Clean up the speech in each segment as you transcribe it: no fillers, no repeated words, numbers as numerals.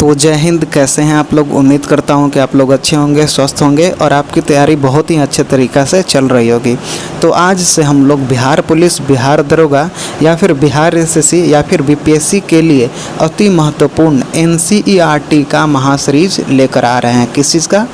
तो जय हिंद। कैसे हैं आप लोग? उम्मीद करता हूं कि आप लोग अच्छे होंगे, स्वस्थ होंगे और आपकी तैयारी बहुत ही अच्छे तरीक़ा से चल रही होगी। तो आज से हम लोग बिहार पुलिस, बिहार दरोगा या फिर बिहार एसएससी या फिर बीपीएससी के लिए अति महत्वपूर्ण एनसीईआरटी का महासीरीज लेकर आ रहे हैं। किस चीज़ का?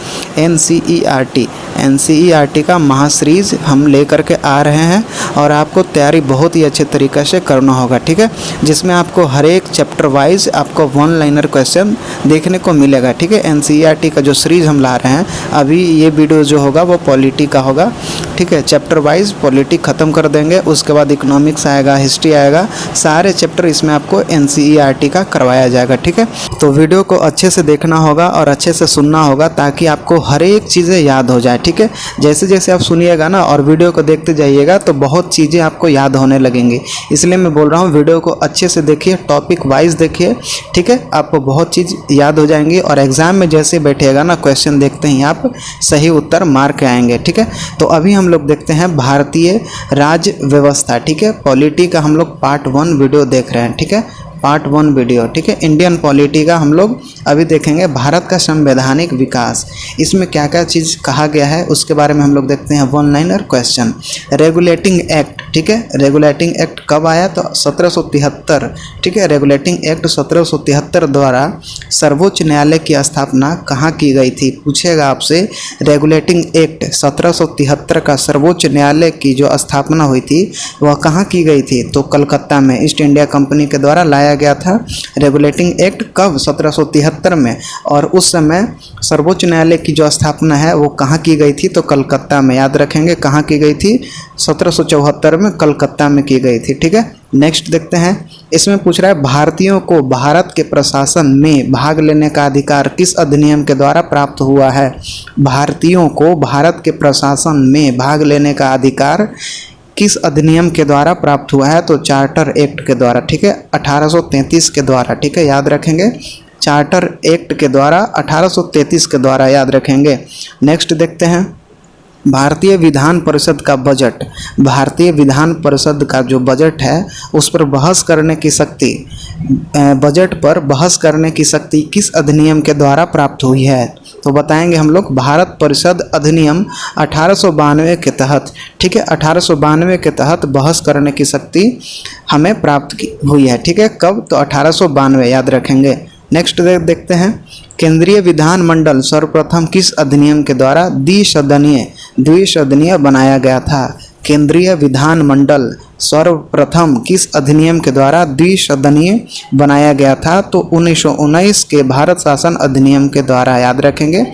एनसीईआरटी का महासीरीज हम लेकर के आ रहे हैं और आपको तैयारी बहुत ही अच्छे तरीक़े से करना होगा, ठीक है। जिसमें आपको हर एक चैप्टर वाइज आपको वन लाइनर क्वेश्चन देखने को मिलेगा, ठीक है। एनसीईआरटी का जो सीरीज हम ला रहे हैं, अभी ये वीडियो जो होगा वो पॉलिटी का होगा, ठीक है। चैप्टर वाइज पॉलिटी ख़त्म कर देंगे, उसके बाद इकोनॉमिक्स आएगा, हिस्ट्री आएगा, सारे चैप्टर इसमें आपको एनसीईआरटी का करवाया जाएगा, ठीक है। तो वीडियो को अच्छे से देखना होगा और अच्छे से सुनना होगा ताकि आपको हर एक चीज़ें याद हो जाए, ठीक है। जैसे जैसे आप सुनिएगा ना और वीडियो को देखते जाइएगा तो बहुत चीज़ें आपको याद होने लगेंगी। इसलिए मैं बोल रहा हूँ वीडियो को अच्छे से देखिए, टॉपिक वाइज देखिए, ठीक है। आपको बहुत चीज़ याद हो जाएंगी और एग्ज़ाम में जैसे बैठेगा ना, क्वेश्चन देखते ही आप सही उत्तर मार के आएंगे, ठीक है। तो अभी हम लोग देखते हैं भारतीय राज्य व्यवस्था, ठीक है। पॉलिटी का हम लोग पार्ट 1 वीडियो देख रहे हैं, ठीक है। पार्ट 1 वीडियो, ठीक है। इंडियन पॉलिटी का हम लोग अभी देखेंगे। भारत का संवैधानिक विकास, इसमें क्या क्या चीज़ कहा गया है उसके बारे में हम लोग देखते हैं। One liner question. Regulating act, ठीक है। रेगुलेटिंग एक्ट कब आया? तो 1773, ठीक है। रेगुलेटिंग एक्ट 1773 द्वारा सर्वोच्च न्यायालय की स्थापना कहाँ की गई थी? पूछेगा आपसे। रेगुलेटिंग एक्ट 1773 का सर्वोच्च न्यायालय की जो स्थापना हुई थी वह कहाँ की गई थी? तो कलकत्ता में ईस्ट इंडिया कंपनी के द्वारा लाया गया था। रेगुलेटिंग एक्ट कब? 1773 में। और उस समय सर्वोच्च न्यायालय की जो स्थापना है वो कहाँ की गई थी? तो कलकत्ता में। याद रखेंगे कहाँ की गई थी? 1774 में कलकत्ता में की गई थी, ठीक है। नेक्स्ट देखते हैं। इसमें पूछ रहा है भारतीयों को भारत के प्रशासन में भाग लेने का अधिकार किस अधिनियम के द्वारा प्राप्त हुआ है? भारतीयों को भारत के प्रशासन में भाग लेने का अधिकार किस अधिनियम के द्वारा प्राप्त हुआ है? तो चार्टर एक्ट के द्वारा, ठीक है। 1833 के द्वारा, ठीक है। याद रखेंगे चार्टर एक्ट के द्वारा, 1833 के द्वारा, याद रखेंगे। नेक्स्ट देखते हैं। भारतीय विधान परिषद का बजट। भारतीय विधान परिषद का जो बजट है उस पर बहस करने की शक्ति, बजट पर बहस करने की शक्ति किस अधिनियम के द्वारा प्राप्त हुई है? तो बताएंगे हम लोग भारत परिषद अधिनियम 1892 के तहत, ठीक है। 1892 के तहत बहस करने की शक्ति हमें प्राप्त हुई है, ठीक है। कब? तो 1892, याद रखेंगे। नेक्स्ट देखते हैं। केंद्रीय विधानमंडल सर्वप्रथम किस अधिनियम के द्वारा द्विसदनीय बनाया गया था? केंद्रीय विधानमंडल सर्वप्रथम किस अधिनियम के द्वारा द्विसदनीय बनाया गया था? तो 1919 के भारत शासन अधिनियम के द्वारा, याद रखेंगे।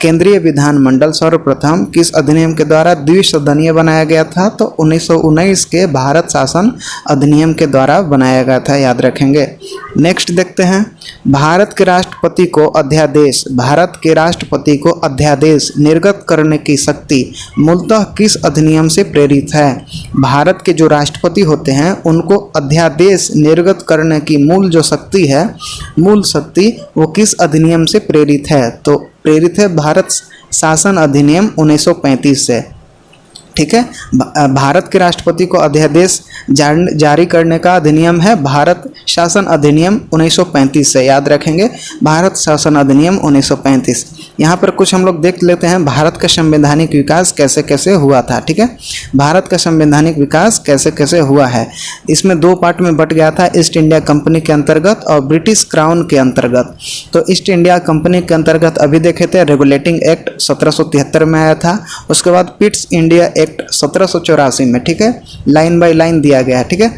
केंद्रीय विधानमंडल सर्वप्रथम किस अधिनियम के द्वारा द्विसदनीय बनाया गया था? तो 1919 के भारत शासन अधिनियम के द्वारा बनाया गया था, याद रखेंगे। नेक्स्ट देखते हैं। भारत के राष्ट्रपति को अध्यादेश, भारत के राष्ट्रपति को अध्यादेश निर्गत करने की शक्ति मूलतः किस अधिनियम से प्रेरित है? भारत के जो राष्ट्रपति होते हैं उनको अध्यादेश निर्गत करने की मूल जो शक्ति है, मूल शक्ति, वो किस अधिनियम से प्रेरित है? तो प्रेरित है भारत शासन अधिनियम 1935 से, ठीक है। भारत के राष्ट्रपति को अध्यादेश जारी करने का अधिनियम है भारत शासन अधिनियम 1935 से, याद रखेंगे। भारत शासन अधिनियम 1935। यहाँ पर कुछ हम लोग देख लेते हैं भारत का संवैधानिक विकास कैसे कैसे हुआ था, ठीक है। भारत का संवैधानिक विकास कैसे कैसे हुआ है, इसमें 2 पार्ट में बट गया था। ईस्ट इंडिया कंपनी के अंतर्गत और ब्रिटिश क्राउन के अंतर्गत। तो ईस्ट इंडिया कंपनी के अंतर्गत अभी देखे थे रेगुलेटिंग एक्ट 1773 में आया था। उसके बाद पिट्स इंडिया एक्ट 1784 में, ठीक है। लाइन बाय लाइन दिया गया, ठीक है।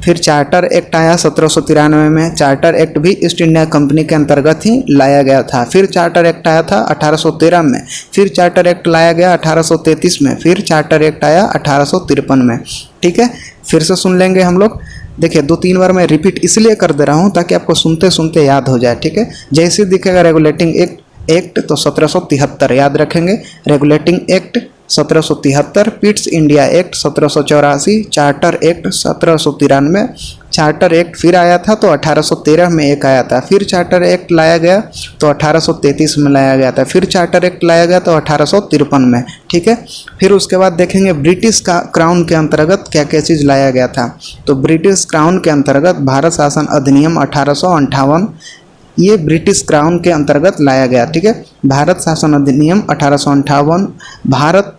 फिर चार्टर एक्ट आया 1793 में। चार्टर एक्ट भी ईस्ट इंडिया कंपनी के अंतर्गत ही लाया गया था। फिर चार्टर एक्ट आया था 1813 में। फिर चार्टर एक्ट लाया गया 1833 में। फिर चार्टर एक्ट आया 1853 में, ठीक है। फिर से सुन लेंगे हम लोग। देखिए 2-3 बार मैं रिपीट इसलिए कर दे रहा हूँ ताकि आपको सुनते सुनते याद हो जाए, ठीक है। जैसे दिखेगा रेगुलेटिंग एक्ट तो 1773, याद रखेंगे। Regulating act 1773, Pitt's India act 1784, charter act 1793, charter act फिर आया था तो 1813 में एक आया था। फिर चार्टर एक्ट लाया गया तो 1833 में लाया गया था। फिर चार्टर एक्ट लाया गया तो 1853 में, ठीक है। फिर उसके बाद देखेंगे ब्रिटिश का क्राउन के अंतर्गत क्या क्या चीज़ लाया गया था। तो ब्रिटिश क्राउन के अंतर्गत भारत शासन अधिनियम 1858 ये ब्रिटिश क्राउन के अंतर्गत लाया गया, ठीक है। भारत शासन अधिनियम 1858, भारत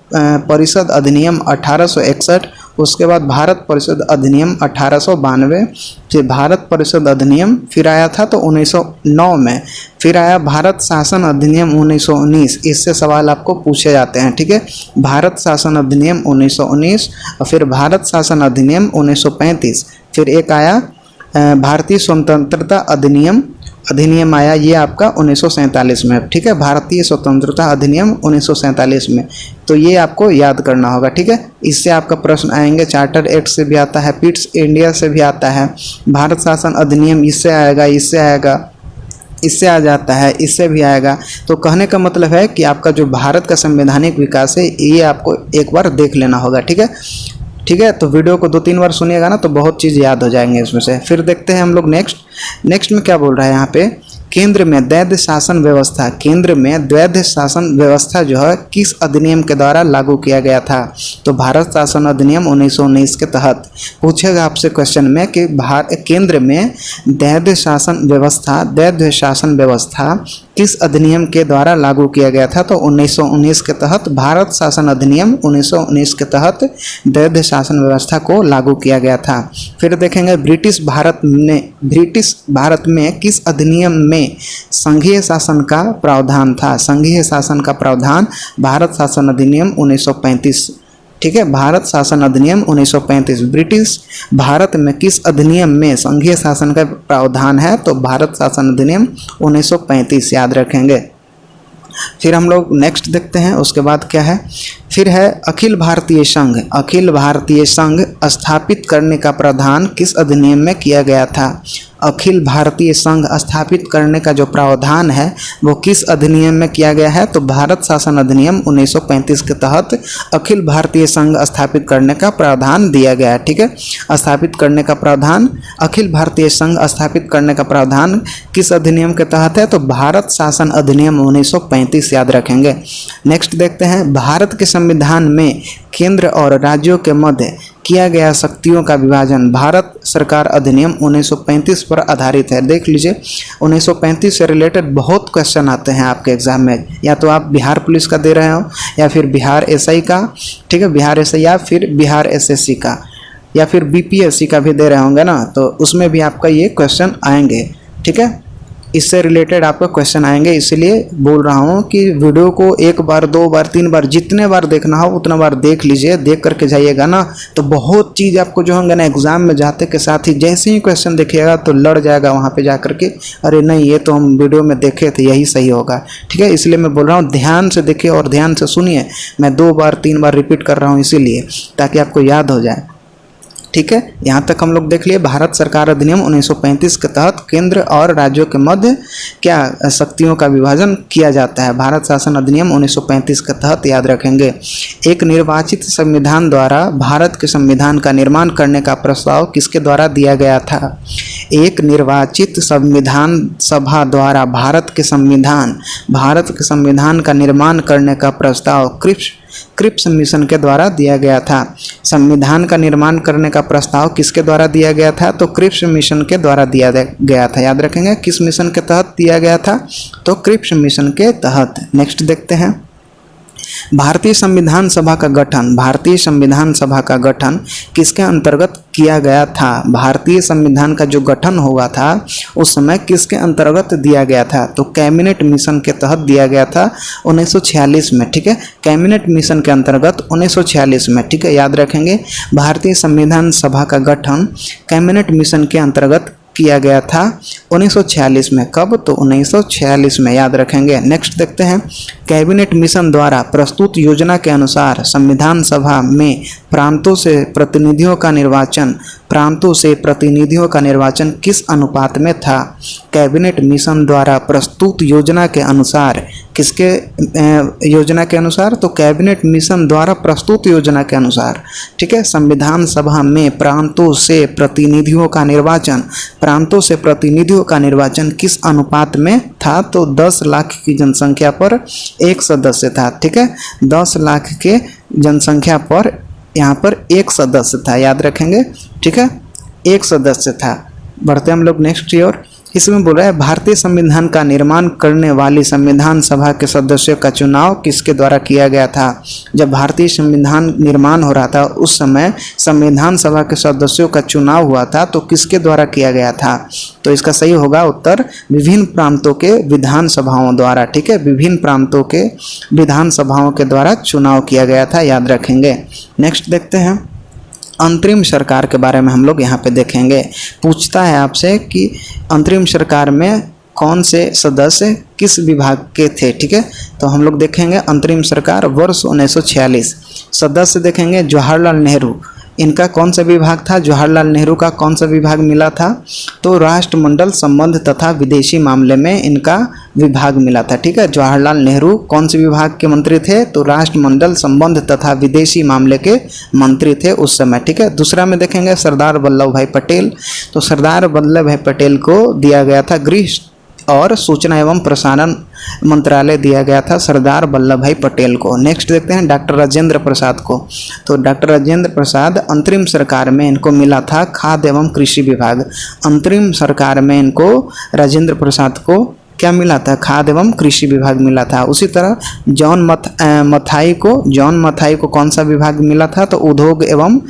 परिषद अधिनियम 1861, उसके बाद भारत परिषद अधिनियम 1892, फिर भारत परिषद अधिनियम फिर आया था तो 1909 में, फिर आया भारत शासन अधिनियम 1919। इससे सवाल आपको पूछे जाते हैं, ठीक है। भारत शासन अधिनियम 1919 और फिर भारत शासन अधिनियम 1935, फिर एक आया भारतीय स्वतंत्रता अधिनियम आया, ये आपका 1947 में, ठीक है। भारतीय स्वतंत्रता अधिनियम 1947 में, तो ये आपको याद करना होगा, ठीक है। इससे आपका प्रश्न आएंगे, चार्टर एक्ट से भी आता है, पिट्स इंडिया से भी आता है, भारत शासन अधिनियम इससे आएगा, इससे आएगा, इससे आ जाता है, इससे भी आएगा। तो कहने का मतलब है कि आपका जो भारत का संवैधानिक विकास है ये आपको एक बार देख लेना होगा, ठीक है। ठीक है, तो वीडियो को 2-3 बार सुनिएगा ना तो बहुत चीज़ याद हो जाएंगे इसमें से। फिर देखते हैं हम लोग नेक्स्ट में क्या बोल रहा है यहाँ पे। केंद्र में द्वैध शासन व्यवस्था, केंद्र में द्वैध शासन व्यवस्था जो है किस अधिनियम के द्वारा लागू किया गया था? तो भारत शासन अधिनियम 1919 के तहत पूछेगा आपसे क्वेश्चन में कि केंद्र में द्वैध शासन व्यवस्था किस अधिनियम के द्वारा लागू किया गया था? तो 1919 के तहत भारत शासन अधिनियम 1919 के तहत द्वैध शासन व्यवस्था को लागू किया गया था। फिर देखेंगे ब्रिटिश भारत में किस अधिनियम में संघीय शासन का प्रावधान था? संघीय शासन का प्रावधान भारत शासन अधिनियम 1935, ठीक है। भारत शासन अधिनियम 1935। ब्रिटिश भारत में किस अधिनियम में संघीय शासन का प्रावधान है? तो भारत शासन अधिनियम 1935 याद रखेंगे। फिर हम लोग नेक्स्ट देखते हैं, उसके बाद क्या है, फिर है अखिल भारतीय संघ स्थापित करने का प्रावधान किस अधिनियम में किया गया था? अखिल भारतीय संघ स्थापित करने का जो प्रावधान है वो किस अधिनियम में किया गया है? तो भारत शासन अधिनियम 1935 के तहत अखिल भारतीय संघ स्थापित करने का प्रावधान दिया गया है, ठीक है। स्थापित करने का प्रावधान, अखिल भारतीय संघ स्थापित करने का प्रावधान किस अधिनियम के तहत है? तो भारत शासन अधिनियम 1935 याद रखेंगे। नेक्स्ट देखते हैं, भारत के संविधान में केंद्र और राज्यों के मध्य किया गया शक्तियों का विभाजन भारत सरकार अधिनियम 1935 पर आधारित है। देख लीजिए 1935 से रिलेटेड बहुत क्वेश्चन आते हैं आपके एग्जाम में, या तो आप बिहार पुलिस का दे रहे हो या फिर बिहार एसआई का, ठीक है, बिहार एसआई या फिर बिहार एसएससी का या फिर बीपीएससी का भी दे रहे होंगे ना, तो उसमें भी आपका ये क्वेश्चन आएंगे, ठीक है। इससे रिलेटेड आपका क्वेश्चन आएंगे, इसलिए बोल रहा हूँ कि वीडियो को 1 बार 2 बार 3 बार जितने बार देखना हो उतना बार देख लीजिए। देख करके जाइएगा ना तो बहुत चीज़ आपको जो होंगे ना एग्जाम में जाते के साथ ही जैसे ही क्वेश्चन देखिएगा तो लड़ जाएगा वहाँ पे जा करके, अरे नहीं ये तो हम वीडियो में देखे थे यही सही होगा, ठीक है। इसलिए मैं बोल रहा हूँ ध्यान से देखिए और ध्यान से सुनिए। मैं 2 बार 3 बार रिपीट कर रहा हूँ इसीलिए ताकि आपको याद हो जाए, ठीक है। यहाँ तक हम लोग देख लिए भारत सरकार अधिनियम 1935 के तहत केंद्र और राज्यों के मध्य क्या शक्तियों का विभाजन किया जाता है? भारत शासन अधिनियम 1935 के तहत याद रखेंगे। एक निर्वाचित संविधान द्वारा भारत के संविधान का निर्माण करने का प्रस्ताव किसके द्वारा दिया गया था? एक निर्वाचित संविधान सभा द्वारा भारत के संविधान का निर्माण करने का प्रस्ताव क्रिप्स मिशन के द्वारा दिया गया था। संविधान का निर्माण करने का प्रस्ताव किसके द्वारा दिया गया था? तो क्रिप्स मिशन के द्वारा दिया गया था, याद रखेंगे। किस मिशन के तहत दिया गया था? तो क्रिप्स मिशन के तहत। नेक्स्ट देखते हैं, भारतीय संविधान सभा का गठन किसके अंतर्गत किया गया था? भारतीय संविधान का जो गठन हुआ था उस समय किसके अंतर्गत दिया गया था? तो कैबिनेट मिशन के तहत दिया गया था 1946 में, ठीक है। कैबिनेट मिशन के अंतर्गत 1946 में, ठीक है, याद रखेंगे। भारतीय संविधान सभा का गठन कैबिनेट मिशन के अंतर्गत किया गया था 1946 में। कब? तो 1946 में, याद रखेंगे। नेक्स्ट देखते हैं, कैबिनेट मिशन द्वारा प्रस्तुत योजना के अनुसार संविधान सभा में प्रांतों से प्रतिनिधियों का निर्वाचन किस अनुपात में था? कैबिनेट मिशन द्वारा प्रस्तुत योजना के अनुसार, किसके योजना के अनुसार? तो कैबिनेट मिशन द्वारा प्रस्तुत योजना के अनुसार, ठीक है। संविधान सभा में प्रांतों से प्रतिनिधियों का निर्वाचन किस अनुपात में था? तो 10 लाख की जनसंख्या पर 1 सदस्य था, ठीक है। 10 लाख के जनसंख्या पर यहाँ पर 1 सदस्य था, याद रखेंगे, ठीक है, 1 सदस्य था। बढ़ते हम लोग नेक्स्ट की ओर। इसमें बोल रहा है भारतीय संविधान का निर्माण करने वाली संविधान सभा के सदस्यों का चुनाव किसके द्वारा किया गया था। जब भारतीय संविधान निर्माण हो रहा था उस समय संविधान सभा के सदस्यों का चुनाव हुआ था, तो किसके द्वारा किया गया था। तो इसका सही होगा उत्तर विभिन्न प्रांतों के विधानसभाओं द्वारा। ठीक है, विभिन्न प्रांतों के विधानसभाओं के द्वारा चुनाव किया गया था, याद रखेंगे। नेक्स्ट देखते हैं, अंतरिम सरकार के बारे में हम लोग यहाँ पे देखेंगे। पूछता है आपसे कि अंतरिम सरकार में कौन से सदस्य किस विभाग के थे। ठीक है, तो हम लोग देखेंगे अंतरिम सरकार वर्ष 1946। सदस्य देखेंगे जवाहरलाल नेहरू, इनका कौन सा विभाग था। जवाहरलाल नेहरू का कौन सा विभाग मिला था, तो राष्ट्रमंडल संबंध तथा विदेशी मामले में इनका विभाग मिला था। ठीक है, जवाहरलाल नेहरू कौन से विभाग के मंत्री थे, तो राष्ट्रमंडल संबंध तथा विदेशी मामले के मंत्री थे उस समय। ठीक है, दूसरा में देखेंगे सरदार वल्लभ भाई पटेल, तो सरदार वल्लभ भाई पटेल को दिया गया था गृह और सूचना एवं प्रसारण मंत्रालय दिया गया था सरदार वल्लभ भाई पटेल को। नेक्स्ट देखते हैं डॉक्टर राजेंद्र प्रसाद को, तो डॉक्टर राजेंद्र प्रसाद अंतरिम सरकार में इनको मिला था खाद्य एवं कृषि विभाग। अंतरिम सरकार में इनको राजेंद्र प्रसाद को क्या मिला था, खाद्य एवं कृषि विभाग मिला था। उसी तरह जॉन मथाई को कौन सा विभाग मिला था, तो उद्योग एवं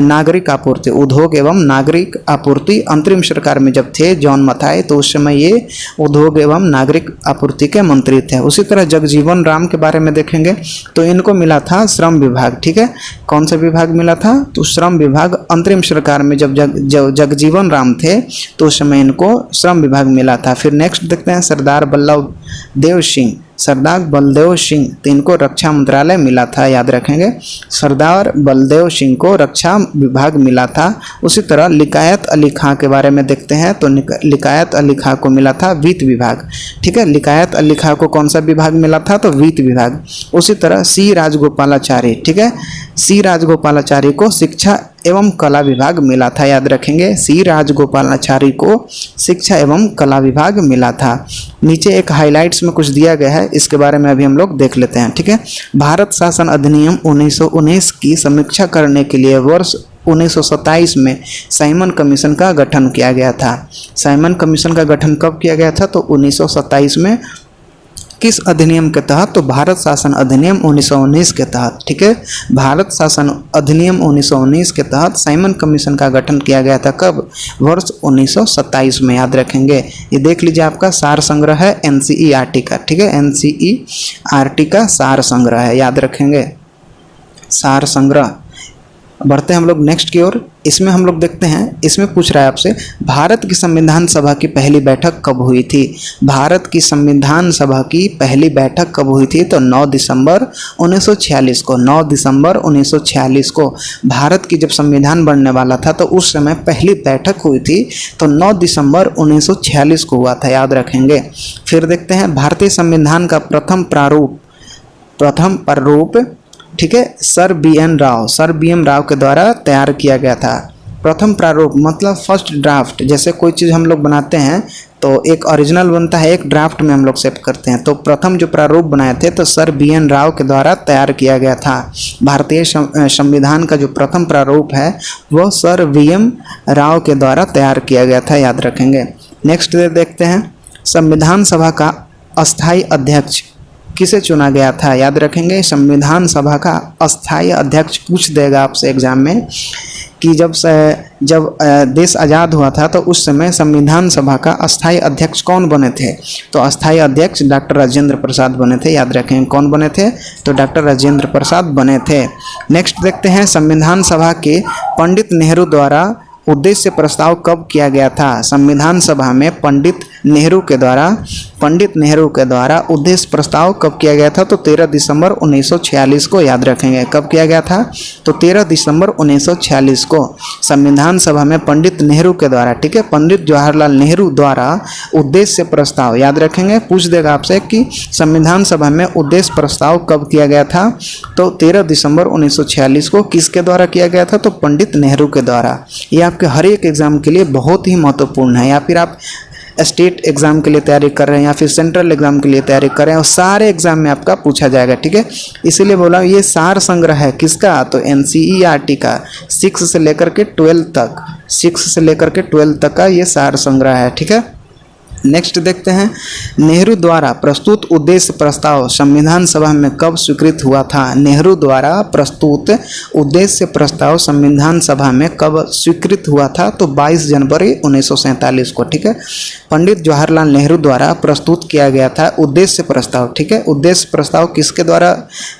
नागरिक आपूर्ति। उद्योग एवं नागरिक आपूर्ति अंतरिम सरकार में जब थे जॉन मथाई, तो उस समय ये उद्योग एवं नागरिक आपूर्ति के मंत्री थे। उसी तरह जगजीवन राम के बारे में देखेंगे, तो इनको मिला था श्रम विभाग। ठीक है, कौन सा विभाग मिला था, तो श्रम विभाग। अंतरिम सरकार में जब जगजीवन राम थे तो उस समय इनको श्रम विभाग मिला था। फिर नेक्स्ट देखते हैं सरदार बलदेव सिंह, तो इनको रक्षा मंत्रालय मिला था, याद रखेंगे। सरदार बलदेव सिंह को रक्षा विभाग मिला था। उसी तरह लिकायत अली खां के बारे में देखते हैं, तो लिकायत अली खां को मिला था वित्त विभाग। ठीक है, लिकायत अली खां को कौन सा विभाग मिला था, तो वित्त विभाग। उसी तरह सी राजगोपालाचारी, ठीक है, सी राजगोपालाचारी को शिक्षा एवं कला विभाग मिला था, याद रखेंगे। सी राजगोपालाचारी को शिक्षा एवं कला विभाग मिला था। नीचे एक हाइलाइट्स में कुछ दिया गया है, इसके बारे में अभी हम लोग देख लेते हैं। ठीक है, भारत शासन अधिनियम 1919 की समीक्षा करने के लिए वर्ष 1927 में साइमन कमीशन का गठन किया गया था। साइमन कमीशन का गठन कब किया गया था, तो 1927 में। किस अधिनियम के तहत, तो भारत शासन अधिनियम 1919 के तहत। ठीक है, भारत शासन अधिनियम 1919 के तहत साइमन कमीशन का गठन किया गया था। कब, वर्ष 1927 में, याद रखेंगे। ये देख लीजिए, आपका सार संग्रह है NCERT का। ठीक है, NCERT का सार संग्रह है, याद रखेंगे, सार संग्रह। बढ़ते हैं हम लोग नेक्स्ट की ओर। इसमें हम लोग देखते हैं, इसमें पूछ रहा है आपसे भारत की संविधान सभा की पहली बैठक कब हुई थी। भारत की संविधान सभा की पहली बैठक कब हुई थी, तो 9 दिसंबर 1946 को। 9 दिसंबर 1946 को भारत की जब संविधान बनने वाला था तो उस समय पहली बैठक हुई थी, तो 9 दिसंबर 1946 को हुआ था, याद रखेंगे। फिर देखते हैं भारतीय संविधान का प्रथम प्रारूप, ठीक है, सर BN राव के द्वारा तैयार किया गया था। प्रथम प्रारूप मतलब फर्स्ट ड्राफ्ट। जैसे कोई चीज़ हम लोग बनाते हैं तो एक ओरिजिनल बनता है, एक ड्राफ्ट में हम लोग सेव करते हैं। तो प्रथम जो प्रारूप बनाए थे तो सर BN राव के द्वारा तैयार किया गया था। भारतीय संविधान का जो प्रथम प्रारूप है वह सर VM राव के द्वारा तैयार किया गया था, याद रखेंगे। नेक्स्ट देखते हैं संविधान सभा का अस्थायी अध्यक्ष किसे चुना गया था, याद रखेंगे। संविधान सभा का अस्थायी अध्यक्ष पूछ देगा आपसे एग्जाम में कि जब देश आज़ाद हुआ था तो उस समय संविधान सभा का अस्थायी अध्यक्ष कौन बने थे, तो अस्थायी अध्यक्ष डॉक्टर राजेंद्र प्रसाद बने थे, याद रखेंगे। कौन बने थे, तो डॉक्टर राजेंद्र प्रसाद बने थे। नेक्स्ट देखते हैं संविधान सभा के पंडित नेहरू द्वारा उद्देश्य प्रस्ताव कब किया गया था। संविधान सभा में पंडित नेहरू के द्वारा उद्देश्य प्रस्ताव कब किया गया था, तो 13 दिसंबर 1946 को, याद रखेंगे। कब किया गया था, तो 13 दिसंबर 1946 को संविधान सभा में पंडित नेहरू के द्वारा, ठीक है, पंडित जवाहरलाल नेहरू द्वारा उद्देश्य प्रस्ताव, याद रखेंगे। पूछ देगा आपसे कि संविधान सभा में उद्देश्य प्रस्ताव कब किया गया था, तो 13 दिसंबर 1946 को। किसके द्वारा किया गया था, तो पंडित नेहरू के द्वारा। ये आपके हर एक एग्जाम के लिए बहुत ही महत्वपूर्ण है, या फिर आप स्टेट एग्ज़ाम के लिए तैयारी कर रहे हैं या फिर सेंट्रल एग्ज़ाम के लिए तैयारी कर रहे हैं, और सारे एग्ज़ाम में आपका पूछा जाएगा, ठीक है। इसीलिए बोला ये सार संग्रह है किसका, तो NCERT का 6 से लेकर के 12 तक, 6 से लेकर के 12 तक का ये सार संग्रह है, ठीक है। नेक्स्ट देखते हैं, नेहरू द्वारा प्रस्तुत उद्देश्य प्रस्ताव संविधान सभा में कब स्वीकृत हुआ था? नेहरू द्वारा प्रस्तुत उद्देश्य प्रस्ताव संविधान सभा में कब स्वीकृत हुआ था? तो 22 जनवरी 1947 को। ठीक है, पंडित जवाहरलाल नेहरू द्वारा प्रस्तुत किया गया था उद्देश्य प्रस्ताव। ठीक है, उद्देश्य प्रस्ताव किसके द्वारा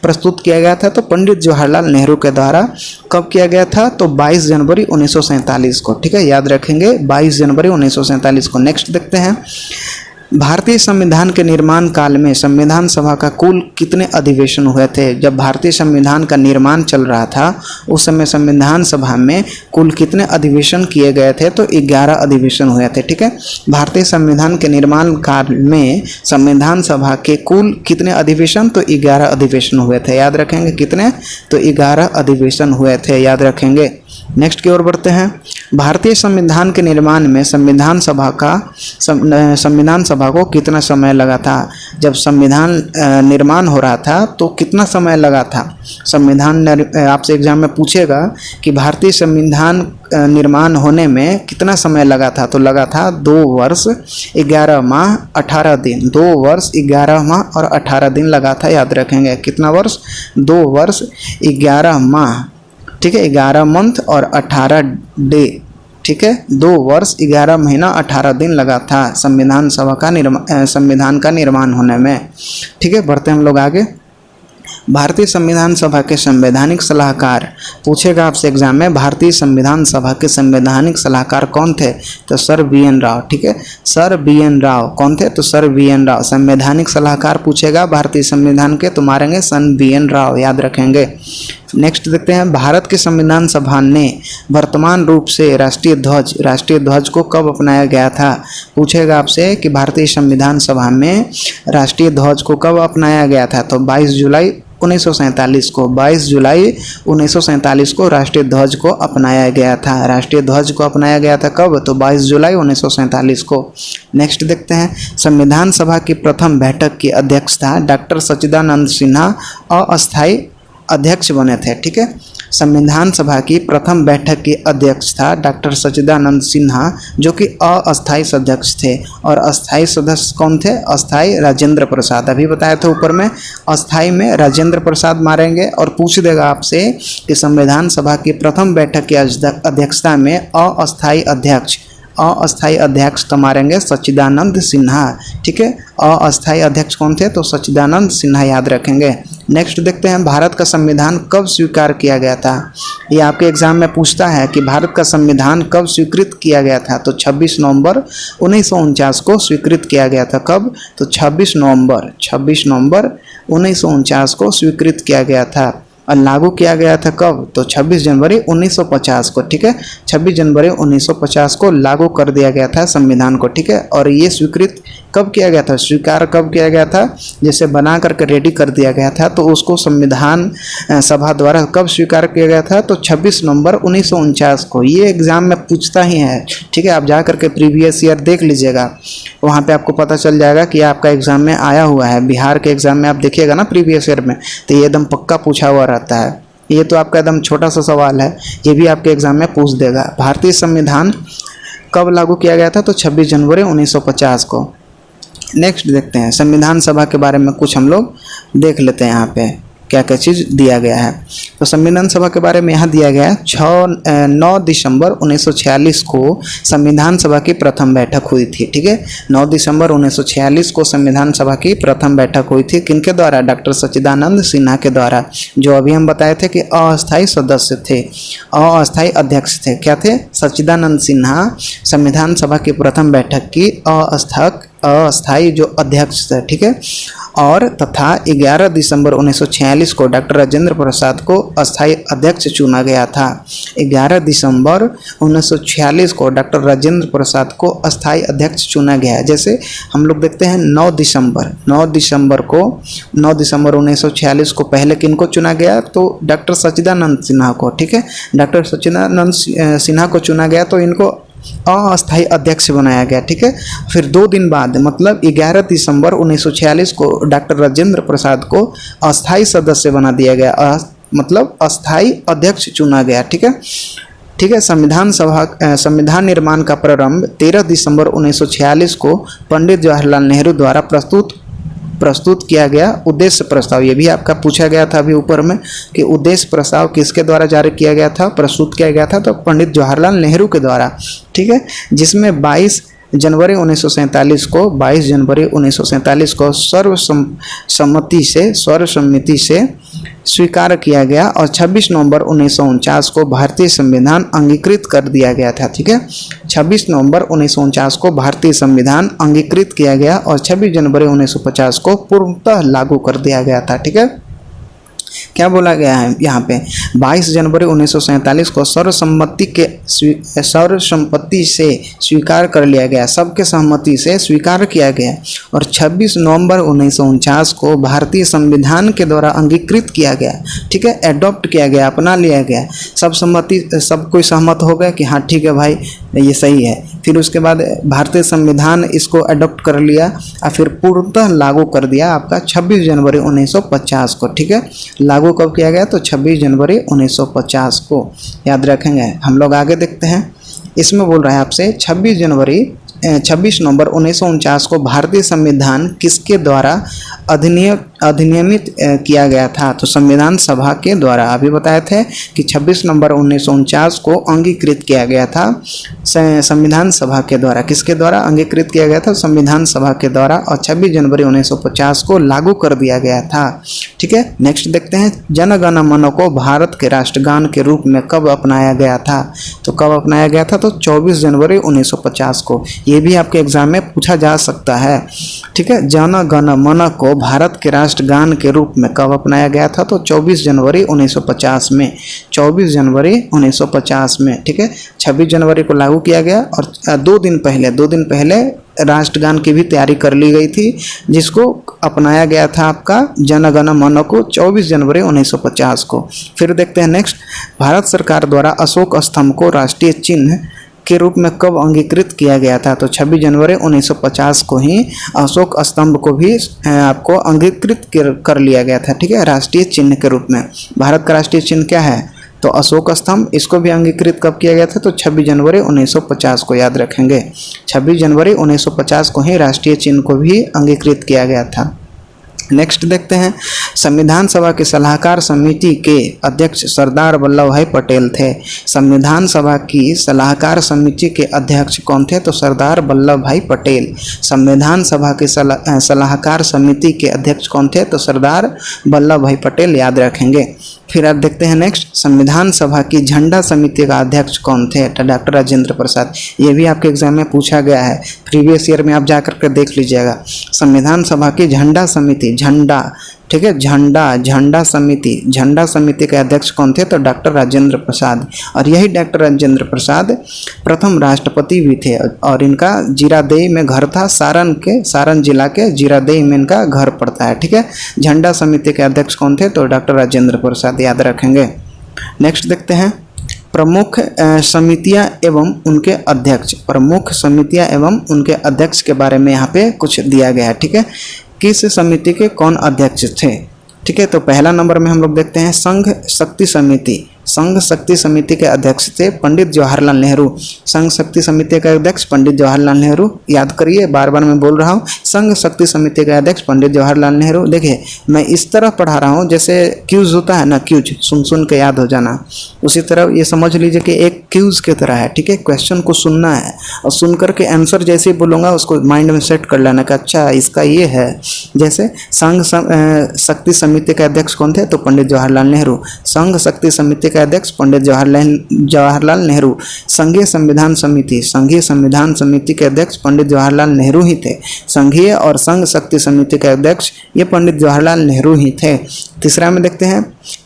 प्रस्तुत किया गया था? तो पंडित जवाहरलाल नेहरू के द्वारा। कब किया गया था? तो 22 जनवरी 1947 को। ठीक है, याद रखेंगे 22 जनवरी 1947 को। नेक्स्ट देखते हैं, भारतीय संविधान के निर्माण काल में संविधान सभा का कुल कितने अधिवेशन हुए थे? जब भारतीय संविधान का निर्माण चल रहा था उस समय संविधान सभा में कुल कितने अधिवेशन किए गए थे? तो 11 अधिवेशन हुए थे। ठीक है, भारतीय संविधान के निर्माण काल में संविधान सभा के कुल कितने अधिवेशन? तो 11 अधिवेशन हुए थे। याद रखेंगे कितने? तो 11 अधिवेशन हुए थे, याद रखेंगे। नेक्स्ट की ओर बढ़ते हैं, भारतीय संविधान के निर्माण में संविधान सभा को कितना समय लगा था? जब संविधान निर्माण हो रहा था तो कितना समय लगा था? संविधान आपसे एग्जाम में पूछेगा कि भारतीय संविधान निर्माण होने में कितना समय लगा था? तो लगा था 2 वर्ष 11 माह 18 दिन। 2 वर्ष 11 माह और 18 दिन लगा था, याद रखेंगे। कितना वर्ष? 2 वर्ष 11 माह, ठीक है, 11 मंथ और 18 डे। ठीक है, 2 वर्ष 11 महीना 18 दिन लगा था संविधान का निर्माण होने में। ठीक है, बढ़ते हम लोग आगे। भारतीय संविधान सभा के संवैधानिक सलाहकार पूछेगा आपसे एग्जाम में, भारतीय संविधान सभा के संवैधानिक सलाहकार कौन थे? तो सर BN राव। ठीक है, सर BN राव। कौन थे? तो सर BN राव। संवैधानिक सलाहकार पूछेगा भारतीय संविधान के, तो मारेंगे सन BN राव, याद रखेंगे। नेक्स्ट देखते हैं, भारत के संविधान सभा ने वर्तमान रूप से राष्ट्रीय ध्वज को कब अपनाया गया था? पूछेगा आपसे कि भारतीय संविधान सभा में राष्ट्रीय ध्वज को कब अपनाया गया था? तो 22 जुलाई 1947 को। 22 जुलाई 1947 को राष्ट्रीय ध्वज को अपनाया गया था। राष्ट्रीय ध्वज को अपनाया गया था कब? तो 22 जुलाई 1947 को। नेक्स्ट देखते हैं, संविधान सभा की प्रथम बैठक की अध्यक्षता डॉक्टर सच्चिदानंद सिन्हा अस्थायी अध्यक्ष बने थे। ठीक है, संविधान सभा की प्रथम बैठक की अध्यक्षता डॉक्टर सच्चिदानंद सिन्हा, जो कि अस्थायी सदस्य थे। और अस्थायी सदस्य कौन थे? अस्थायी राजेंद्र प्रसाद। अभी बताया था ऊपर में, अस्थायी में राजेंद्र प्रसाद मारेंगे। और पूछ देगा आपसे कि संविधान सभा की प्रथम बैठक की अध्यक्षता में अस्थायी अध्यक्ष तो मारेंगे सच्चिदानंद सिन्हा। ठीक है, अस्थायी अध्यक्ष कौन थे? तो सच्चिदानंद सिन्हा, याद रखेंगे। नेक्स्ट देखते हैं, भारत का संविधान कब स्वीकार किया गया था? ये आपके एग्जाम में पूछता है कि भारत का संविधान कब स्वीकृत किया गया था? तो 26 नवंबर 1949 को स्वीकृत किया गया था। कब? तो 26 नवंबर 1949 को स्वीकृत किया गया था। और लागू किया गया था कब? तो 26 जनवरी 1950 को। ठीक है, 26 जनवरी 1950 को लागू कर दिया गया था संविधान को। ठीक है, और ये स्वीकृत कब किया गया था? स्वीकार कब किया गया था? जैसे बना करके रेडी कर दिया गया था, तो उसको संविधान सभा द्वारा कब स्वीकार किया गया था? तो 26 नवंबर 1949 को। ये एग्जाम में पूछता ही है। ठीक है, आप जा करके प्रीवियस ईयर देख लीजिएगा, वहाँ पे आपको पता चल जाएगा कि आपका एग्जाम में आया हुआ है। बिहार के एग्जाम में आप देखिएगा ना प्रीवियस ईयर में, तो ये एकदम पक्का पूछा हुआ रहता है। ये तो आपका एकदम छोटा सा सवाल है, ये भी आपके एग्जाम में पूछ देगा। भारतीय संविधान कब लागू किया गया था? तो 26 जनवरी 1950 को। नेक्स्ट देखते हैं, संविधान सभा के बारे में कुछ हम लोग देख लेते हैं। यहाँ पे क्या क्या चीज़ दिया गया है। तो संविधान सभा के बारे में यहाँ दिया गया है 9 दिसंबर 1946 को संविधान सभा की प्रथम बैठक हुई थी। ठीक है, 9 दिसंबर 1946 को संविधान सभा की प्रथम बैठक हुई थी। किनके द्वारा? डॉक्टर सच्चिदानंद सिन्हा के द्वारा, जो अभी हम बताए थे कि अस्थायी सदस्य थे, अस्थायी अध्यक्ष थे। क्या थे? सच्चिदानंद सिन्हा संविधान सभा की प्रथम बैठक की अस्थायी जो अध्यक्ष थे। ठीक है, और तथा 11 दिसंबर 1946 को डॉक्टर राजेंद्र प्रसाद को अस्थायी अध्यक्ष चुना गया था। 11 दिसंबर 1946 को डॉक्टर राजेंद्र प्रसाद को अस्थायी अध्यक्ष चुना गया है। जैसे हम लोग देखते हैं 9 दिसंबर 1946 को पहले किनको चुना गया? तो डॉक्टर सच्चिदानंद सिन्हा को। ठीक है, डॉक्टर सच्चिदानंद सिन्हा को चुना गया, तो इनको अस्थायी अध्यक्ष बनाया गया। ठीक है, फिर 2 दिन बाद मतलब 11 दिसंबर 1946 को डॉक्टर राजेंद्र प्रसाद को अस्थायी सदस्य बना दिया गया, मतलब अस्थायी अध्यक्ष चुना गया। ठीक है, ठीक है। संविधान निर्माण का प्रारंभ 13 दिसंबर 1946 को पंडित जवाहरलाल नेहरू द्वारा प्रस्तुत किया गया। उद्देश्य प्रस्ताव, ये भी आपका पूछा गया था अभी ऊपर में कि उद्देश्य प्रस्ताव किसके द्वारा जारी किया गया था, प्रस्तुत किया गया था, तो पंडित जवाहरलाल नेहरू के द्वारा, ठीक है। जिसमें 22 जनवरी 1947 को सर्वसम्मति से स्वीकार किया गया और 26 नवंबर 1949 को भारतीय संविधान अंगीकृत कर दिया गया था, ठीक है। 26 नवंबर 1949 को भारतीय संविधान अंगीकृत किया गया और 26 जनवरी 1950 को पूर्णतः लागू कर दिया गया था, ठीक है। क्या बोला गया है यहाँ पे, 22 जनवरी 1947 को सर्वसम्मति से स्वीकार कर लिया गया, सबके सहमति से स्वीकार किया गया और 26 नवंबर 1949 को भारतीय संविधान के द्वारा अंगीकृत किया गया, ठीक है, एडॉप्ट किया गया, अपना लिया गया, सब कोई सहमत हो गया कि हाँ ठीक है भाई ये सही है। फिर उसके बाद भारतीय संविधान इसको अडॉप्ट कर लिया और फिर पूर्णतः लागू कर दिया आपका 26 जनवरी 1950 को, ठीक है। लागू कब किया गया, तो 26 जनवरी 1950 को, याद रखेंगे। हम लोग आगे देखते हैं, इसमें बोल रहा है आपसे 26 नवंबर 1949 को भारतीय संविधान किसके द्वारा अधिनियमित किया गया था, तो संविधान सभा के द्वारा। अभी बताए थे कि 26 नवंबर 1949 को अंगीकृत किया गया था संविधान सभा के द्वारा। किसके द्वारा अंगीकृत किया गया था, संविधान सभा के द्वारा, और 26 जनवरी 1950 को लागू कर दिया गया था, ठीक है। नेक्स्ट देखते हैं, जन गण मन को भारत के राष्ट्रगान के रूप में कब अपनाया गया था, तो कब अपनाया गया था, तो 24 जनवरी 1950 को। ये भी आपके एग्जाम में पूछा जा सकता है, ठीक है। जन गण मन को भारत के राष्ट्रगान के रूप में कब अपनाया गया था, तो 24 जनवरी 1950 में, 24 जनवरी 1950 में, ठीक है। 26 जनवरी को लागू किया गया और 2 दिन पहले राष्ट्रगान की भी तैयारी कर ली गई थी, जिसको अपनाया गया था आपका जन गण मन को 24 जनवरी 1950 को। फिर देखते हैं नेक्स्ट, भारत सरकार द्वारा अशोक स्तंभ को राष्ट्रीय चिन्ह के रूप में कब अंगीकृत किया गया था, तो 26 जनवरी 1950 को ही अशोक स्तंभ को भी आपको अंगीकृत कर लिया गया था, ठीक है, राष्ट्रीय चिन्ह के रूप में। भारत का राष्ट्रीय चिन्ह क्या है, तो अशोक स्तंभ, इसको भी अंगीकृत कब किया गया था, तो 26 जनवरी 1950 को, याद रखेंगे। 26 जनवरी 1950 को ही राष्ट्रीय चिन्ह को भी अंगीकृत किया गया था। नेक्स्ट देखते हैं, संविधान सभा की सलाहकार समिति के अध्यक्ष सरदार वल्लभ भाई पटेल थे। संविधान सभा की सलाहकार समिति के अध्यक्ष कौन थे, तो सरदार वल्लभ भाई पटेल। संविधान सभा की सलाहकार समिति के अध्यक्ष कौन थे, तो सरदार वल्लभ भाई पटेल, याद रखेंगे। फिर आप देखते हैं नेक्स्ट, संविधान सभा की झंडा समिति का अध्यक्ष कौन थे, तो डॉक्टर राजेंद्र प्रसाद। ये भी आपके एग्जाम में पूछा गया है, प्रीवियस ईयर में आप जा करके देख लीजिएगा। संविधान सभा की झंडा समिति, झंडा, ठीक है, झंडा समिति के अध्यक्ष कौन थे, तो डॉक्टर राजेंद्र प्रसाद। और यही डॉक्टर राजेंद्र प्रसाद प्रथम राष्ट्रपति भी थे और इनका जीरादेई में घर था, सारण जिला के जीरादेई में इनका घर पड़ता है, ठीक है। झंडा समिति के अध्यक्ष कौन थे, तो डॉक्टर राजेंद्र प्रसाद, याद रखेंगे। नेक्स्ट देखते हैं, प्रमुख समितियां एवं उनके अध्यक्ष, प्रमुख समितियां एवं उनके अध्यक्ष के बारे में यहाँ पे कुछ दिया गया है, ठीक है। किस समिति के कौन अध्यक्ष थे, ठीक है। तो पहला नंबर में हम लोग देखते हैं संघ शक्ति समिति। संघ शक्ति समिति के अध्यक्ष थे पंडित जवाहरलाल नेहरू। संघ शक्ति समिति का अध्यक्ष पंडित जवाहरलाल नेहरू, याद करिए, बार बार मैं बोल रहा हूँ, संघ शक्ति समिति का अध्यक्ष पंडित जवाहरलाल नेहरू। देखिए मैं इस तरह पढ़ा रहा हूँ जैसे क्यूज होता है ना, क्यूज सुन के याद हो जाना, उसी तरह ये समझ लीजिए कि एक क्यूज की तरह है, ठीक है। क्वेश्चन को सुनना है और सुन करके आंसर जैसे ही बोलूँगा उसको माइंड में सेट कर लेना कि अच्छा इसका ये है। जैसे संघ शक्ति समिति के अध्यक्ष कौन थे, तो पंडित जवाहरलाल नेहरू। संघ शक्ति समिति के अध्यक्ष पंडित जवाहरलाल नेहरू। संघीय संविधान समिति के अध्यक्ष पंडित जवाहरलाल नेहरू ही थे। संघीय और संघ शक्ति समिति के अध्यक्ष ये पंडित जवाहरलाल नेहरू ही थे। तीसरा में देखते हैं,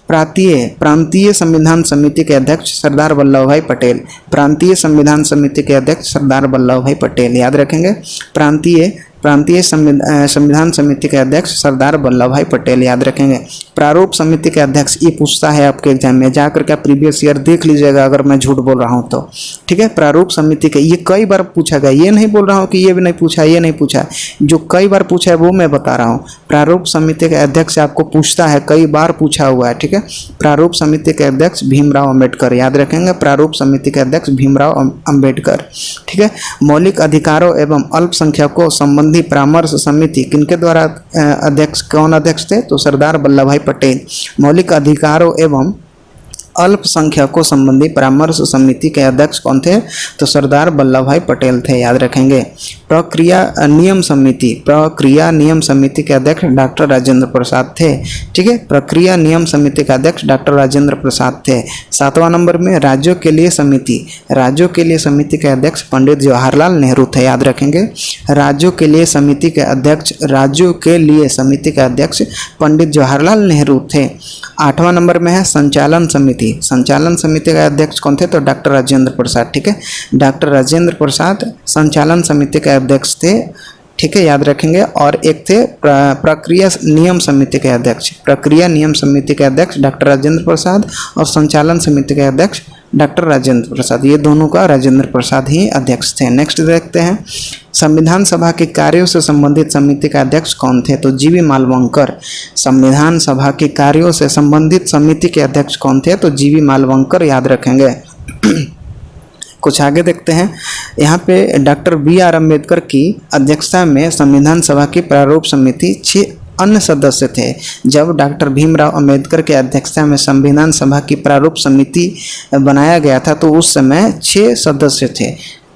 प्रांतीय संविधान समिति के अध्यक्ष सरदार वल्लभ भाई पटेल। प्रांतीय संविधान समिति के अध्यक्ष सरदार वल्लभ भाई पटेल, याद रखेंगे। प्रांतीय प्रांतीय संविधान समिति के अध्यक्ष सरदार वल्लभ भाई पटेल, याद रखेंगे। प्रारूप समिति के अध्यक्ष, ये पूछता है आपके एग्जाम में, जाकर के प्रीवियस ईयर देख लीजिएगा अगर मैं झूठ बोल रहा हूँ तो, ठीक है। प्रारूप समिति के, ये कई बार पूछा गया, ये नहीं बोल रहा हूँ कि ये भी नहीं पूछा, ये नहीं पूछा, जो कई बार पूछा है वो मैं बता रहा हूँ। प्रारूप समिति के अध्यक्ष आपको पूछता है, कई बार पूछा हुआ है, ठीक है। प्रारूप समिति के अध्यक्ष भीमराव अंबेडकर, याद रखेंगे। प्रारूप समिति के अध्यक्ष भीमराव अंबेडकर, ठीक है। मौलिक अधिकारों एवं अल्पसंख्यकों संबंधी परामर्श समिति किनके द्वारा अध्यक्ष, कौन अध्यक्ष थे? तो सरदार वल्लभ भाई पटेल। मौलिक अधिकारों एवं अल्पसंख्यकों संबंधी परामर्श समिति के अध्यक्ष कौन थे? तो सरदार वल्लभ भाई पटेल थे, याद रखेंगे। प्रक्रिया नियम समिति के अध्यक्ष डॉक्टर राजेंद्र प्रसाद थे, ठीक है। प्रक्रिया नियम समिति के अध्यक्ष डॉक्टर राजेंद्र प्रसाद थे। 7वां नंबर में राज्यों के लिए समिति के अध्यक्ष पंडित जवाहरलाल नेहरू थे, याद रखेंगे। राज्यों के लिए समिति के अध्यक्ष पंडित जवाहरलाल नेहरू थे। 8वां नंबर में है संचालन समिति का अध्यक्ष कौन थे? तो डॉक्टर राजेंद्र प्रसाद, ठीक है। डॉक्टर राजेंद्र प्रसाद संचालन समिति के अध्यक्ष थे, ठीक है, याद रखेंगे। और एक थे प्रक्रिया नियम समिति के अध्यक्ष डॉक्टर राजेंद्र प्रसाद, और संचालन समिति के अध्यक्ष डॉक्टर राजेंद्र प्रसाद, ये दोनों का राजेंद्र प्रसाद ही अध्यक्ष थे। नेक्स्ट देखते हैं, संविधान सभा के कार्यों से संबंधित समिति का अध्यक्ष कौन थे? तो जीवी मालवंकर। संविधान सभा के कार्यों से संबंधित समिति के अध्यक्ष कौन थे? तो जीवी मालवंकर, याद रखेंगे। कुछ आगे देखते हैं, यहाँ पे डॉक्टर BR अम्बेडकर की अध्यक्षता में संविधान सभा की प्रारूप समिति 6 अन्य सदस्य थे। जब डॉक्टर भीमराव अंबेडकर के अध्यक्षता में संविधान सभा की प्रारूप समिति बनाया गया था तो उस समय 6 सदस्य थे।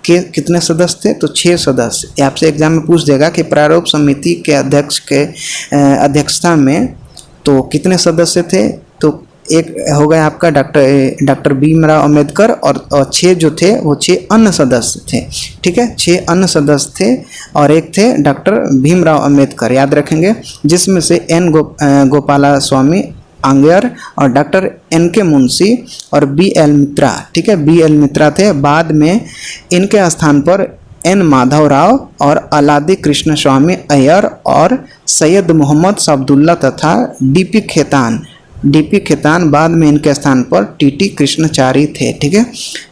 कितने सदस्य थे? तो 6 सदस्य। ये आपसे एग्जाम में पूछ देगा कि प्रारूप समिति के अध्यक्ष के अध्यक्षता में तो कितने सदस्य थे? तो एक हो गया आपका डॉक्टर भीमराव अंबेडकर, और 6 जो थे वो 6 अन्य सदस्य थे, ठीक है। 6 अन्य सदस्य थे और एक थे डॉक्टर भीमराव अंबेडकर, याद रखेंगे। जिसमें से गोपाला स्वामी आंगेर और डॉक्टर NK मुंशी और BL मित्रा, ठीक है, BL मित्रा थे। बाद में इनके स्थान पर N माधव राव और अलादी कृष्ण स्वामी अय्यर और सैयद मोहम्मद अब्दुल्ला तथा DP खेतान बाद में इनके स्थान पर TT कृष्णचारी थे, ठीक है।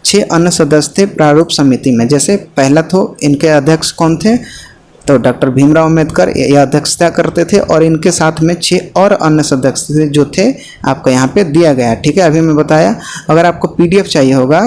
6 अन्य सदस्य थे प्रारूप समिति में। जैसे पहला तो इनके अध्यक्ष कौन थे? तो डॉक्टर भीमराव अंबेडकर ये अध्यक्षता करते थे, और इनके साथ में 6 और अन्य सदस्य थे जो थे आपका यहाँ पे दिया गया, ठीक है। अभी मैं बताया। अगर आपको PDF चाहिए होगा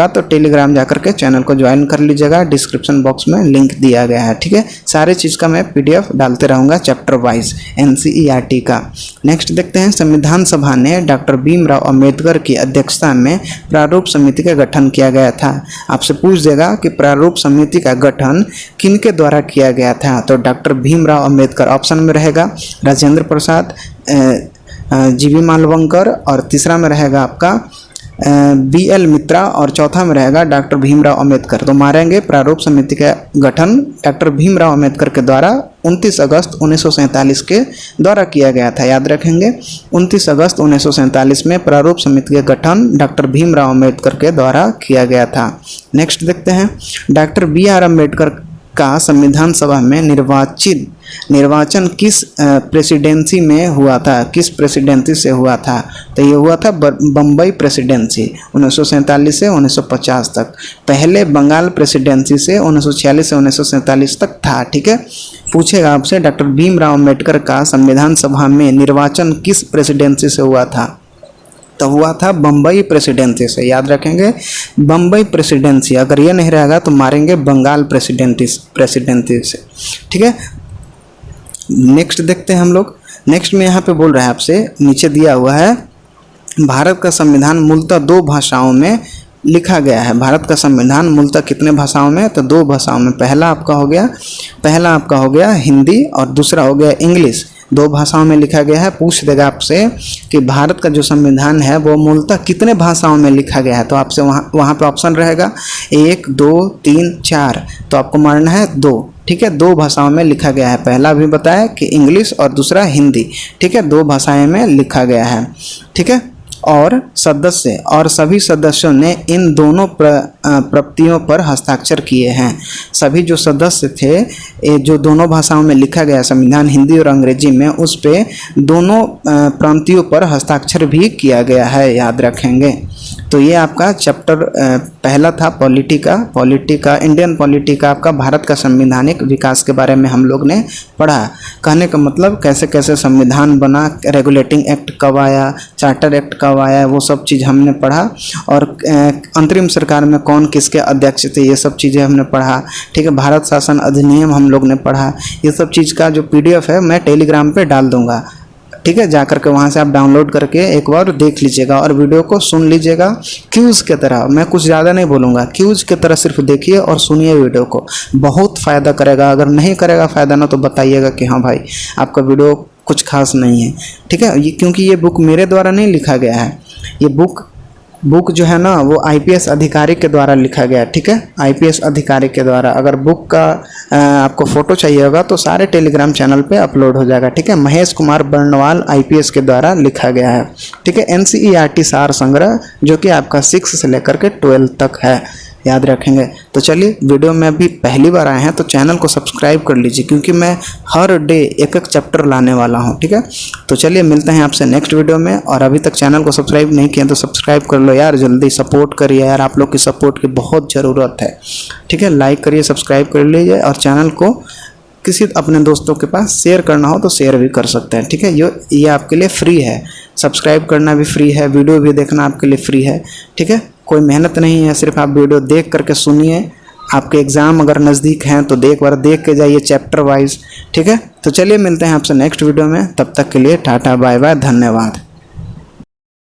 तो टेलीग्राम जाकर के चैनल को ज्वाइन कर लीजिएगा, डिस्क्रिप्शन बॉक्स में लिंक दिया गया है, ठीक है। सारे चीज़ का मैं PDF डालते रहूँगा चैप्टर वाइज NCERT का। नेक्स्ट देखते हैं, संविधान सभा ने डॉक्टर भीमराव अंबेडकर की अध्यक्षता में प्रारूप समिति का गठन किया गया था। आपसे पूछ देगा कि प्रारूप समिति का गठन किनके द्वारा किया गया था? तो डॉक्टर भीमराव अंबेडकर ऑप्शन में रहेगा, राजेंद्र प्रसाद, जीवी मालवंकर, और तीसरा में रहेगा आपका BL मित्रा, और चौथा में रहेगा डॉक्टर भीमराव अंबेडकर। तो मारेंगे प्रारूप समिति का गठन डॉक्टर भीमराव अंबेडकर के द्वारा 29 अगस्त 1947 के द्वारा किया गया था, याद रखेंगे। 29 अगस्त 1947 में प्रारूप समिति का गठन डॉक्टर भीमराव अंबेडकर के द्वारा किया गया था। नेक्स्ट देखते हैं, डॉक्टर BR अम्बेडकर का संविधान सभा में निर्वाचन किस प्रेसिडेंसी में हुआ था? किस प्रेसिडेंसी से हुआ था? तो ये हुआ था बम्बई प्रेसिडेंसी 1947 से 1950 तक। पहले बंगाल प्रेसिडेंसी से 1946 से 1947 तक था, ठीक है। पूछेगा आपसे डॉक्टर भीमराव अंबेडकर का संविधान सभा में निर्वाचन किस प्रेसिडेंसी से हुआ था? तो हुआ था बम्बई प्रेसिडेंसी से, याद रखेंगे। बम्बई प्रेसिडेंसी, अगर ये नहीं रहेगा तो मारेंगे बंगाल प्रेसिडेंसी से, ठीक है। नेक्स्ट देखते हैं हम लोग। नेक्स्ट में यहाँ पे बोल रहा है आपसे, नीचे दिया हुआ है, भारत का संविधान मूलतः 2 भाषाओं में लिखा गया है। भारत का संविधान मूलतः कितने भाषाओं में? तो 2 भाषाओं में। पहला आपका हो गया हिंदी, और दूसरा हो गया इंग्लिश। 2 भाषाओं में लिखा गया है। पूछ देगा आपसे कि भारत का जो संविधान है वो मूलतः कितने भाषाओं में लिखा गया है? तो आपसे वहाँ पे ऑप्शन रहेगा 1, 2, 3, 4। तो आपको मारना है 2, ठीक है। 2 भाषाओं में लिखा गया है। पहला भी बताया कि इंग्लिश और दूसरा हिंदी, ठीक है। 2 भाषाएं में लिखा गया है, ठीक है। और सदस्य और सभी सदस्यों ने इन दोनों प्रतियों पर हस्ताक्षर किए हैं। सभी जो सदस्य थे, ये जो दोनों भाषाओं में लिखा गया संविधान, हिंदी और अंग्रेजी में, उस पे दोनों प्रांतियों पर हस्ताक्षर भी किया गया है, याद रखेंगे। तो ये आपका चैप्टर पहला था पॉलिटी का इंडियन पॉलिटी का, आपका भारत का संवैधानिक विकास के बारे में हम लोग ने पढ़ा। कहने का मतलब कैसे कैसे संविधान बना, रेगुलेटिंग एक्ट कब आया, चार्टर एक्ट कब आया, वो सब चीज़ हमने पढ़ा। और अंतरिम सरकार में कौन किसके अध्यक्ष थे, ये सब चीज़ें हमने पढ़ा। ठीक है, भारत शासन अधिनियम हम लोग ने पढ़ा। ये सब चीज़ का जो PDF है मैं टेलीग्राम पे डाल दूँगा। ठीक है, जा करके वहाँ से आप डाउनलोड करके एक बार देख लीजिएगा और वीडियो को सुन लीजिएगा क्यूज़ के तरह। मैं कुछ ज़्यादा नहीं बोलूँगा, क्यूज़ के तरह सिर्फ देखिए और सुनिए वीडियो को, बहुत फ़ायदा करेगा। अगर नहीं करेगा फ़ायदा ना तो बताइएगा कि हाँ भाई आपका वीडियो कुछ खास नहीं है। ठीक है, क्योंकि ये बुक मेरे द्वारा नहीं लिखा गया है, ये बुक जो है ना वो IPS अधिकारी के द्वारा लिखा गया है। ठीक है, IPS अधिकारी के द्वारा। अगर बुक का आपको फ़ोटो चाहिए होगा तो सारे टेलीग्राम चैनल पे अपलोड हो जाएगा। ठीक है, महेश कुमार बर्णवाल IPS के द्वारा लिखा गया है। ठीक है, NCERT सार संग्रह, जो कि आपका 6 से लेकर के 12 तक है, याद रखेंगे। तो चलिए, वीडियो में अभी पहली बार आए हैं तो चैनल को सब्सक्राइब कर लीजिए, क्योंकि मैं हर डे एक चैप्टर लाने वाला हूं। ठीक है, तो चलिए मिलते हैं आपसे नेक्स्ट वीडियो में। और अभी तक चैनल को सब्सक्राइब नहीं किया तो सब्सक्राइब कर लो यार, जल्दी सपोर्ट करिए यार, आप लोग की सपोर्ट की बहुत ज़रूरत है। ठीक है, लाइक करिए, सब्सक्राइब कर लीजिए और चैनल को किसी अपने दोस्तों के पास शेयर करना हो तो शेयर भी कर सकते हैं। ठीक है, ये आपके लिए फ्री है, सब्सक्राइब करना भी फ्री है, वीडियो भी देखना आपके लिए फ्री है। ठीक है, कोई मेहनत नहीं है, सिर्फ आप वीडियो देख करके सुनिए। आपके एग्ज़ाम अगर नज़दीक हैं तो एक बार देख के जाइए चैप्टर वाइज। ठीक है, तो चलिए मिलते हैं आपसे नेक्स्ट वीडियो में, तब तक के लिए टाटा बाय बाय, धन्यवाद।